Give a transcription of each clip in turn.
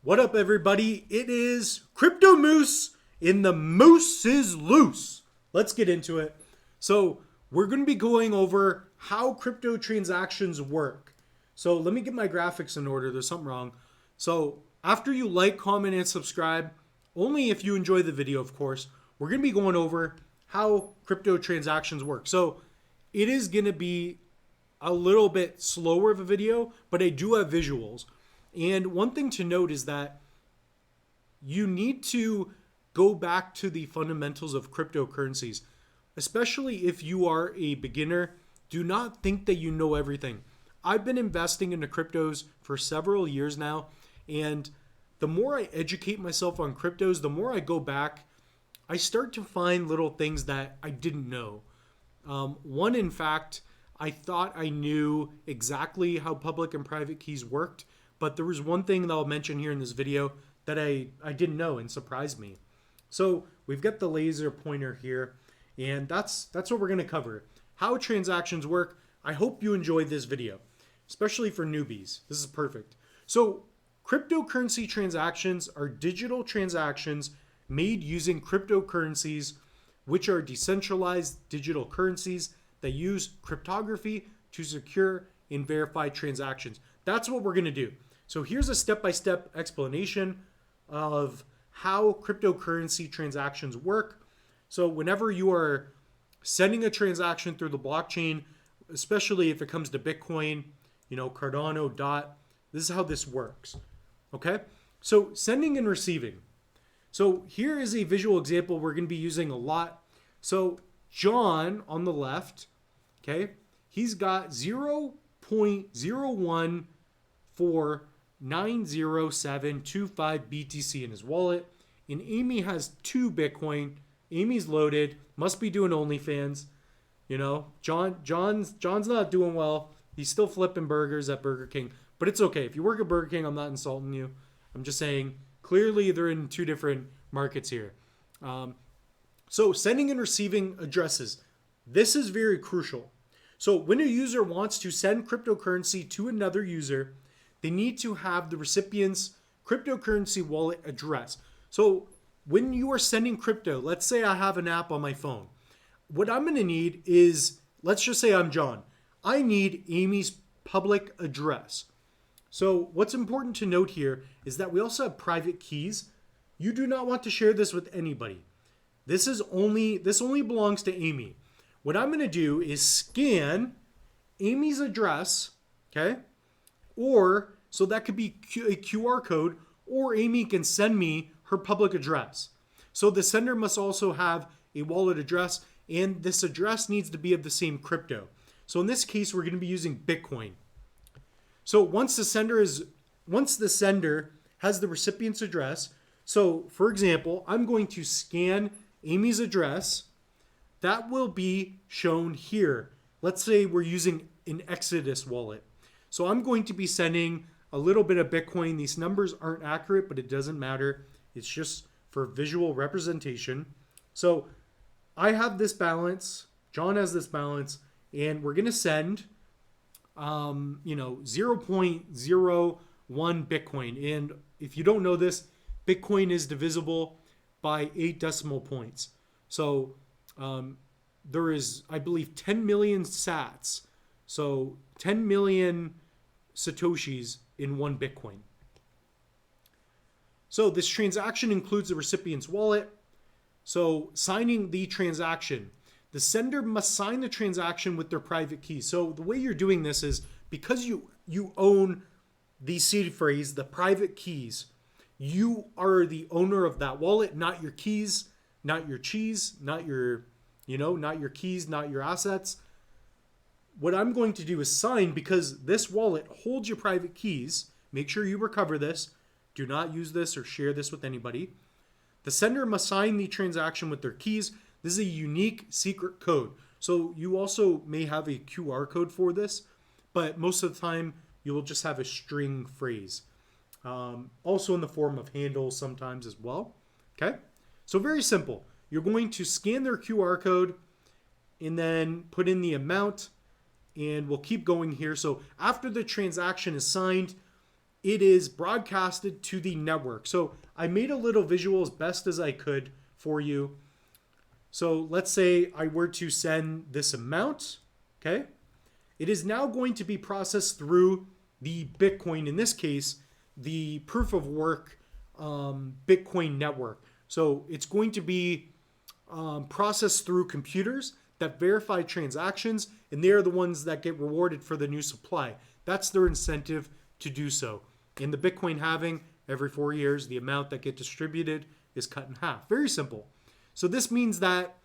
What up, everybody? It is Crypto Moose, and the moose is loose. Let's get into it. So we're going to be going over how crypto transactions work. So let me get my graphics in order. There's something wrong. So after you like, comment, and subscribe, only if you enjoy the video, of course, we're going to be going over how crypto transactions work. So it is going to be a little bit slower of a video, but I do have visuals. And one thing to note is that you need to go back to the fundamentals of cryptocurrencies, especially if you are a beginner. Do not think that you know everything. I've been investing into cryptos for several years now, and the more I educate myself on cryptos, the more I go back, I start to find little things that I didn't know. One, in fact, I thought I knew exactly how public and private keys worked, but there was one thing that I'll mention here in this video that I didn't know and surprised me. So we've got the laser pointer here, and that's what we're going to cover. How transactions work. I hope you enjoyed this video, especially for newbies. This is perfect. So cryptocurrency transactions are digital transactions made using cryptocurrencies, which are decentralized digital currencies that use cryptography to secure and verify transactions. That's what we're going to do. So here's a step-by-step explanation of how cryptocurrency transactions work. So whenever you are sending a transaction through the blockchain, especially if it comes to Bitcoin, Cardano, DOT, this is how this works. Okay? So sending and receiving. So here is a visual example we're going to be using a lot. So John on the left, okay, he's got 0.014 90725 BTC in his wallet, and Amy has 2 Bitcoin. Amy's loaded, must be doing OnlyFans. John's not doing well. He's still flipping burgers at Burger King, but it's okay. If you work at Burger King, I'm not insulting you. I'm just saying clearly they're in 2 different markets here. So sending and receiving addresses. This is very crucial. So when a user wants to send cryptocurrency to another user, they need to have the recipient's cryptocurrency wallet address. So when you are sending crypto, let's say I have an app on my phone. What I'm going to need is, let's just say I'm John. I need Amy's public address. So what's important to note here is that we also have private keys. You do not want to share this with anybody. This only belongs to Amy. What I'm going to do is scan Amy's address, okay? Or, so that could be a QR code, or Amy can send me her public address. So the sender must also have a wallet address, and this address needs to be of the same crypto. So in this case, we're going to be using Bitcoin. So once the sender has the recipient's address, so for example, I'm going to scan Amy's address. That will be shown here. Let's say we're using an Exodus wallet. So I'm going to be sending a little bit of Bitcoin. These numbers aren't accurate, but it doesn't matter. It's just for visual representation. So I have this balance. John has this balance, and we're going to send 0.01 Bitcoin. And if you don't know this, Bitcoin is divisible by 8 decimal points. So there is, I believe, 10 million sats. So 10 million Satoshis in 1 Bitcoin. So this transaction includes the recipient's wallet. So signing the transaction, the sender must sign the transaction with their private key. So the way you're doing this is because you own the seed phrase, the private keys, you are the owner of that wallet, not your keys, not your cheese, not your keys, not your assets. What I'm going to do is sign, because this wallet holds your private keys. Make sure you recover this. Do not use this or share this with anybody. The sender must sign the transaction with their keys. This is a unique secret code. So you also may have a QR code for this, but most of the time you will just have a string phrase. Also in the form of handles sometimes as well. Okay? So very simple. You're going to scan their QR code and then put in the amount, and we'll keep going here. So after the transaction is signed, it is broadcasted to the network. So I made a little visual as best as I could for you. So let's say I were to send this amount, okay? It is now going to be processed through the Bitcoin, in this case, the proof of work Bitcoin network. So it's going to be processed through computers that verify transactions, and they are the ones that get rewarded for the new supply. That's their incentive to do so. In the Bitcoin halving, every 4 years, the amount that get distributed is cut in half. Very simple. So this means that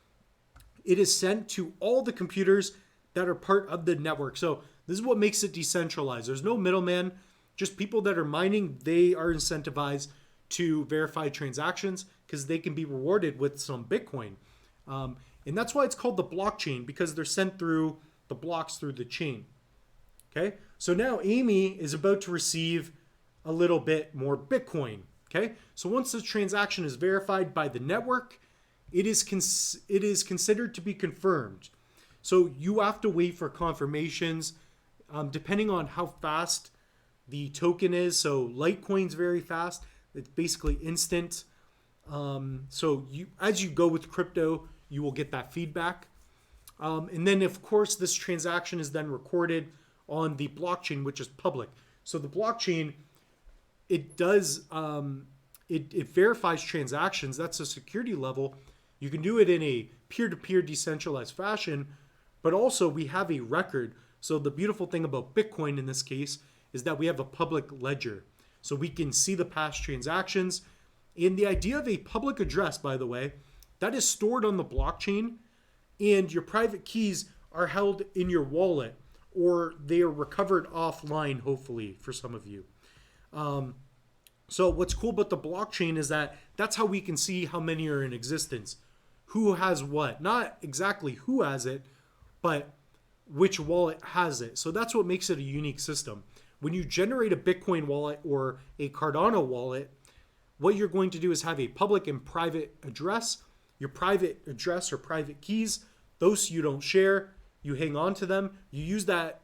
it is sent to all the computers that are part of the network. So this is what makes it decentralized. There's no middleman, just people that are mining, they are incentivized to verify transactions because they can be rewarded with some Bitcoin. And that's why it's called the blockchain, because they're sent through the blocks through the chain. Okay, so now Amy is about to receive a little bit more Bitcoin. Okay, so once the transaction is verified by the network, it is considered to be confirmed. So you have to wait for confirmations depending on how fast the token is. So Litecoin's very fast. It's basically instant. So as you go with crypto, you will get that feedback. And then, of course, this transaction is then recorded on the blockchain, which is public. So the blockchain, it does, it verifies transactions. That's a security level. You can do it in a peer-to-peer decentralized fashion, but also we have a record. So the beautiful thing about Bitcoin in this case is that we have a public ledger. So we can see the past transactions. And the idea of a public address, by the way, that is stored on the blockchain, and your private keys are held in your wallet, or they are recovered offline, hopefully, for some of you. So what's cool about the blockchain is that that's how we can see how many are in existence. Who has what? Not exactly who has it, but which wallet has it. So that's what makes it a unique system. When you generate a Bitcoin wallet or a Cardano wallet, what you're going to do is have a public and private address. Your private address or private keys, those you don't share, you hang on to them. You use that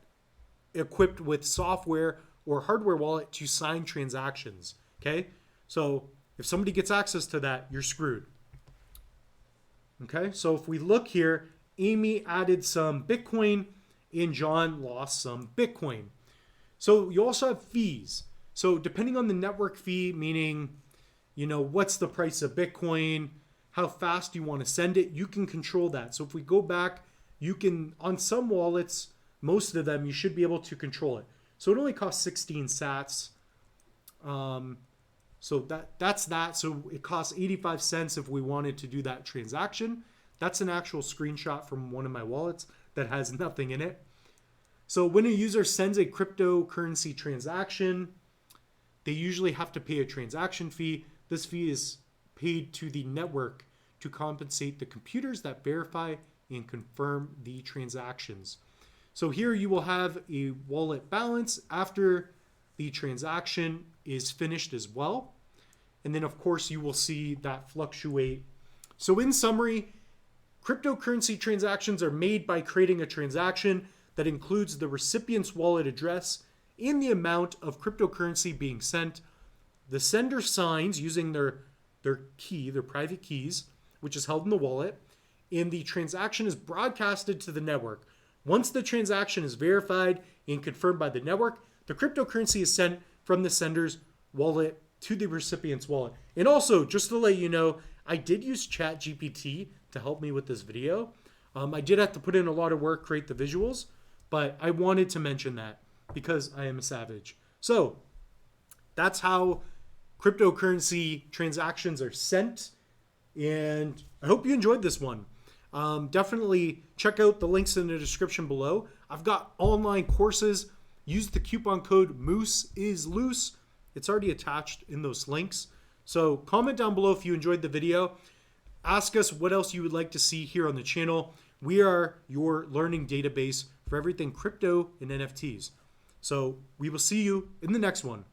equipped with software or hardware wallet to sign transactions, okay? So if somebody gets access to that, you're screwed. Okay, so if we look here, Amy added some Bitcoin and John lost some Bitcoin. So you also have fees. So depending on the network fee, meaning, you know, what's the price of Bitcoin, how fast you want to send it, you can control that. So if we go back, you can, on some wallets, most of them, you should be able to control it. So it only costs 16 sats. So that's that. So it costs 85 cents if we wanted to do that transaction. That's an actual screenshot from one of my wallets that has nothing in it. So when a user sends a cryptocurrency transaction, they usually have to pay a transaction fee. This fee is paid to the network to compensate the computers that verify and confirm the transactions. So here you will have a wallet balance after the transaction is finished as well. And then of course you will see that fluctuate. So in summary, cryptocurrency transactions are made by creating a transaction that includes the recipient's wallet address and the amount of cryptocurrency being sent. The sender signs using their key, their private keys, which is held in the wallet, and the transaction is broadcasted to the network. Once the transaction is verified and confirmed by the network, the cryptocurrency is sent from the sender's wallet to the recipient's wallet. And also, just to let you know, I did use ChatGPT to help me with this video. I did have to put in a lot of work, create the visuals, but I wanted to mention that because I am a savage. So that's how cryptocurrency transactions are sent. And I hope you enjoyed this one. Definitely check out the links in the description below. I've got online courses. Use the coupon code MOOSEISLOOSE. It's already attached in those links. So comment down below if you enjoyed the video. Ask us what else you would like to see here on the channel. We are your learning database for everything crypto and NFTs. So we will see you in the next one.